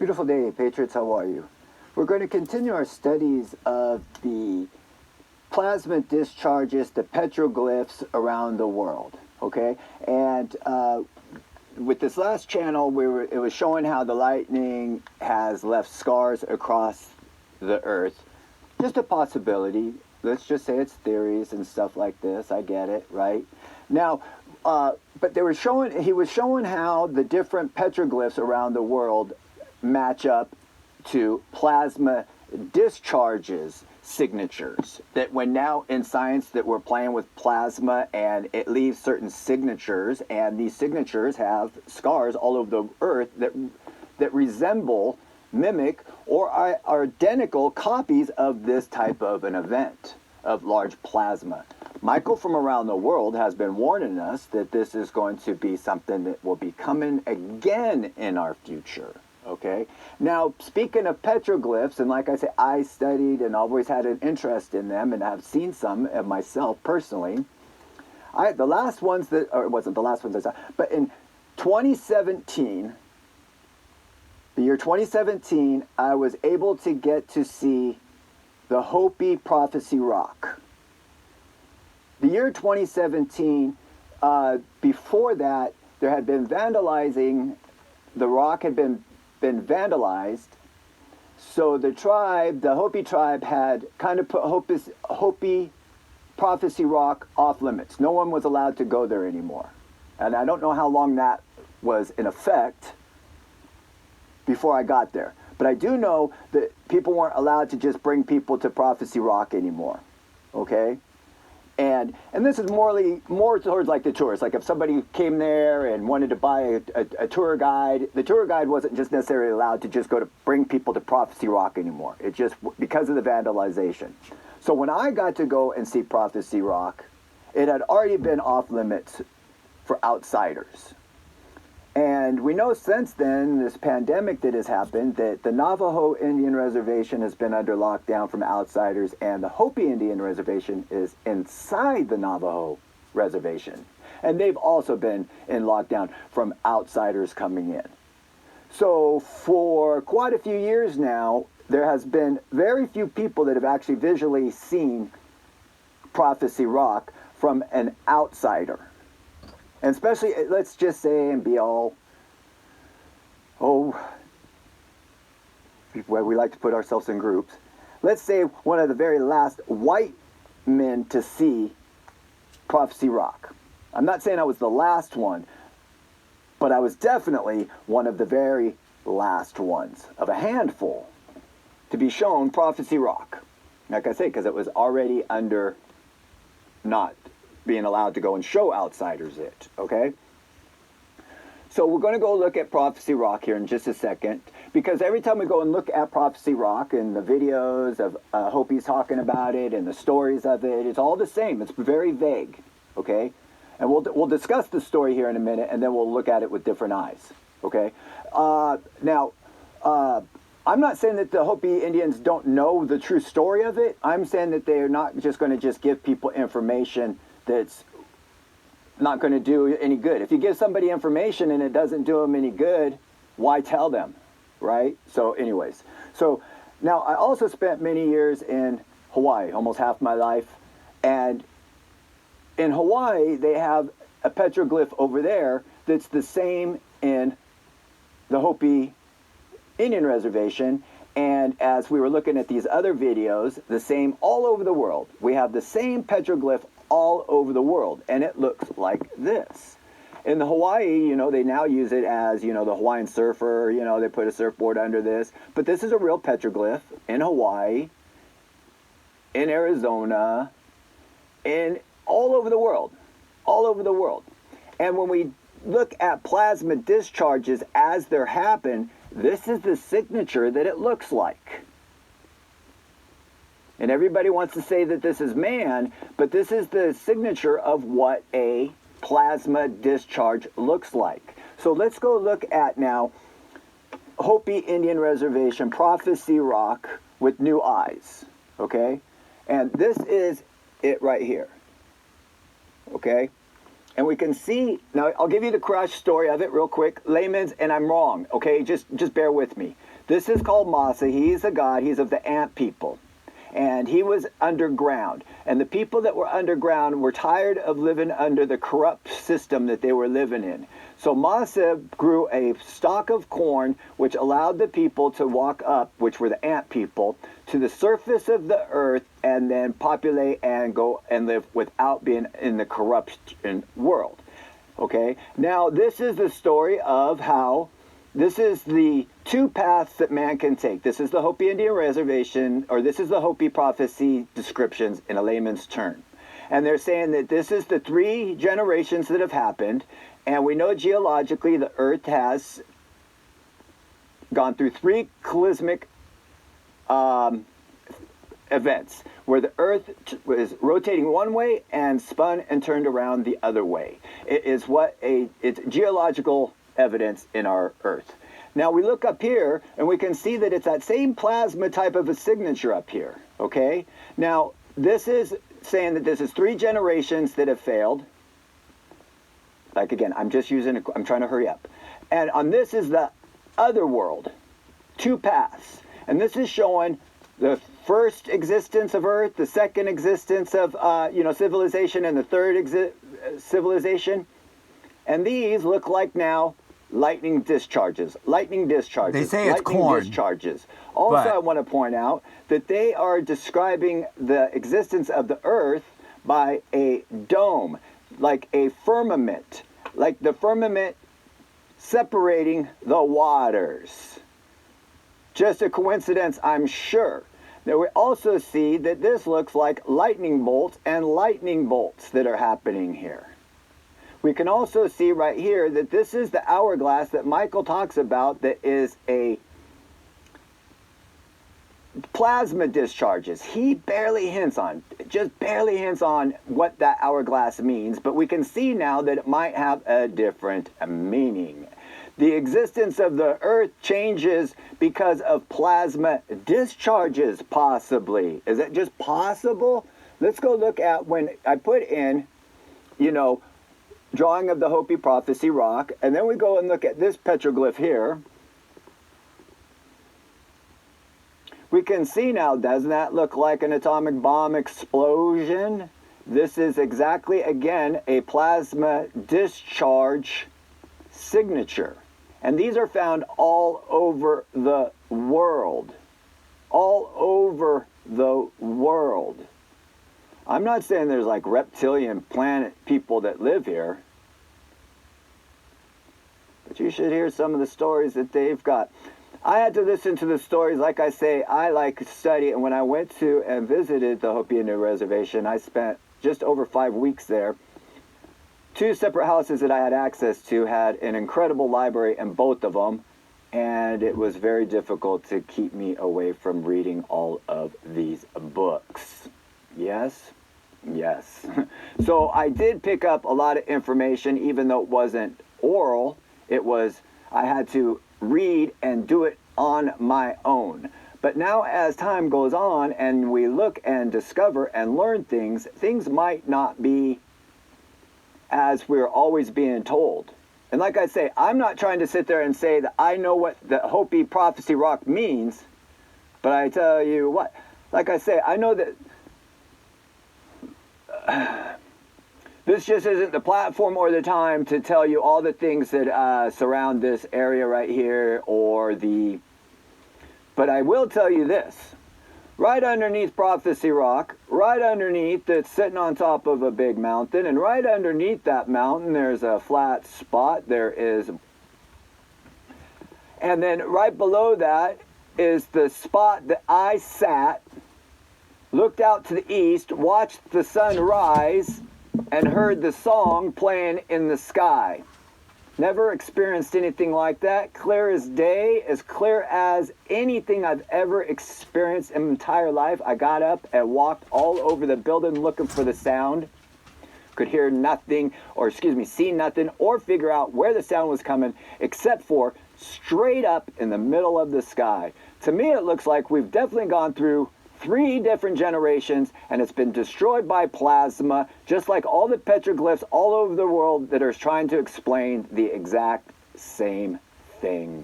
Beautiful day, Patriots. How are you? We're going to continue our studies of the plasma discharges, the petroglyphs around the world. Okay, and with this last channel, it was showing how the lightning has left scars across the Earth. Just a possibility. Let's just say it's theories and stuff like this. I get it, right? Now, but he was showing how the different petroglyphs around the world match up to plasma discharges signatures, that when now in science that we're playing with plasma and it leaves certain signatures, and these signatures have scars all over the earth that resemble, mimic, or are identical copies of this type of an event of large plasma. Michael from around the world has been warning us that this is going to be something that will be coming again in our future. Okay. Now, speaking of petroglyphs, and like I say, I studied and always had an interest in them, and I've seen some of myself personally. The last ones that, or it wasn't the last ones I saw, but in 2017, the year 2017, I was able to get to see the Hopi Prophecy Rock. The year 2017, before that, there had been vandalizing. The rock had been vandalized, so the Hopi tribe had kind of put Hopi Prophecy Rock off limits. No one was allowed to go there anymore, and I don't know how long that was in effect before I got there, but I do know that people weren't allowed to just bring people to Prophecy Rock anymore. Okay. And this is more towards like the tourists. Like if somebody came there and wanted to buy a tour guide, the tour guide wasn't just necessarily allowed to just go to bring people to Prophecy Rock anymore. It just, because of the vandalization. So when I got to go and see Prophecy Rock, it had already been off limits for outsiders. And we know since then, this pandemic that has happened, that the Navajo Indian Reservation has been under lockdown from outsiders, and the Hopi Indian Reservation is inside the Navajo Reservation. And they've also been in lockdown from outsiders coming in. So for quite a few years now, there has been very few people that have actually visually seen Prophecy Rock from an outsider. And especially, let's just say, and be all, where we like to put ourselves in groups. Let's say one of the very last white men to see Prophecy Rock. I'm not saying I was the last one, but I was definitely one of the very last ones of a handful to be shown Prophecy Rock. Like I say, because it was already under not being allowed to go and show outsiders it, okay? So we're going to go look at Prophecy Rock here in just a second, because every time we go and look at Prophecy Rock and the videos of Hopi's talking about it and the stories of it, it's all the same. It's very vague, okay? And we'll discuss the story here in a minute, and then we'll look at it with different eyes, okay? Now, I'm not saying that the Hopi Indians don't know the true story of it. I'm saying that they're not just going to just give people information that's not going to do any good. If you give somebody information and it doesn't do them any good, why tell them, right? So anyways, so now I also spent many years in Hawaii, almost half my life, and in Hawaii they have a petroglyph over there that's the same in the Hopi Indian Reservation, and as we were looking at these other videos, the same all over the world. We have the same petroglyph all over the world, and it looks like this. In the Hawaii, you know, they now use it as, you know, the Hawaiian surfer, you know, they put a surfboard under this, but this is a real petroglyph in Hawaii, in Arizona, in all over the world, all over the world. And when we look at plasma discharges as they happen, this is the signature that it looks like. And everybody wants to say that this is man, but this is the signature of what a plasma discharge looks like. So let's go look at now Hopi Indian Reservation, Prophecy Rock with new eyes, okay? And this is it right here, okay? And we can see, now I'll give you the crash story of it real quick. Layman's, and I'm wrong, okay? Just bear with me. This is called Massa. He's a god. He's of the ant people. And he was underground. And the people that were underground were tired of living under the corrupt system that they were living in. So Massa grew a stalk of corn, which allowed the people to walk up, which were the ant people, to the surface of the earth and then populate and go and live without being in the corruption world. Okay? Now, this is the story of how this is the two paths that man can take. This is the Hopi Indian Reservation, or this is the Hopi prophecy descriptions in a layman's term. And they're saying that this is the 3 generations that have happened, and we know geologically the Earth has gone through 3 cataclysmic events, where the Earth was rotating one way and spun and turned around the other way. It's geological evidence in our Earth. Now we look up here and we can see that it's that same plasma type of a signature up here, okay? Now this is saying that this is 3 generations that have failed. Like again, I'm trying to hurry up. And on this is the other world, 2 paths. And this is showing the first existence of Earth, the second existence of civilization, and the third civilization. And these look like now lightning discharges. They say it's corn. Discharges. Also, I want to point out that they are describing the existence of the Earth by a dome, like a firmament, like the firmament separating the waters. Just a coincidence, I'm sure. Now we also see that this looks like lightning bolts and lightning bolts that are happening here. We can also see right here that this is the hourglass that Michael talks about, that is a plasma discharges. He just barely hints on what that hourglass means, but we can see now that it might have a different meaning. The existence of the Earth changes because of plasma discharges, possibly. Is it just possible? Let's go look at when I put in, drawing of the Hopi prophecy rock, and then we go and look at this petroglyph here. We can see now, doesn't that look like an atomic bomb explosion? This is exactly, again, a plasma discharge signature. And these are found all over the world. All over the world. I'm not saying there's like reptilian planet people that live here, but you should hear some of the stories that they've got. I had to listen to the stories. Like I say, I like to study, and when I went to and visited the Hopi Indian Reservation, I spent just over 5 weeks there. 2 separate houses that I had access to had an incredible library in both of them, and it was very difficult to keep me away from reading all of these books. Yes? Yes. So I did pick up a lot of information, even though it wasn't oral. I had to read and do it on my own. But now as time goes on and we look and discover and learn things, things might not be as we're always being told. And like I say, I'm not trying to sit there and say that I know what the Hopi prophecy rock means, but I tell you what, like I say, I know that this just isn't the platform or the time to tell you all the things that surround this area right here, but I will tell you this. Right underneath Prophecy Rock, right underneath, it's sitting on top of a big mountain, and right underneath that mountain there's a flat spot. And then right below that is the spot that I sat, looked out to the east, watched the sun rise, and heard the song playing in the sky. Never experienced anything like that. Clear as day, as clear as anything I've ever experienced in my entire life. I got up and walked all over the building looking for the sound. Could hear nothing, see nothing, or figure out where the sound was coming, except for straight up in the middle of the sky. To me, it looks like we've definitely gone through 3 different generations, and it's been destroyed by plasma, just like all the petroglyphs all over the world that are trying to explain the exact same thing.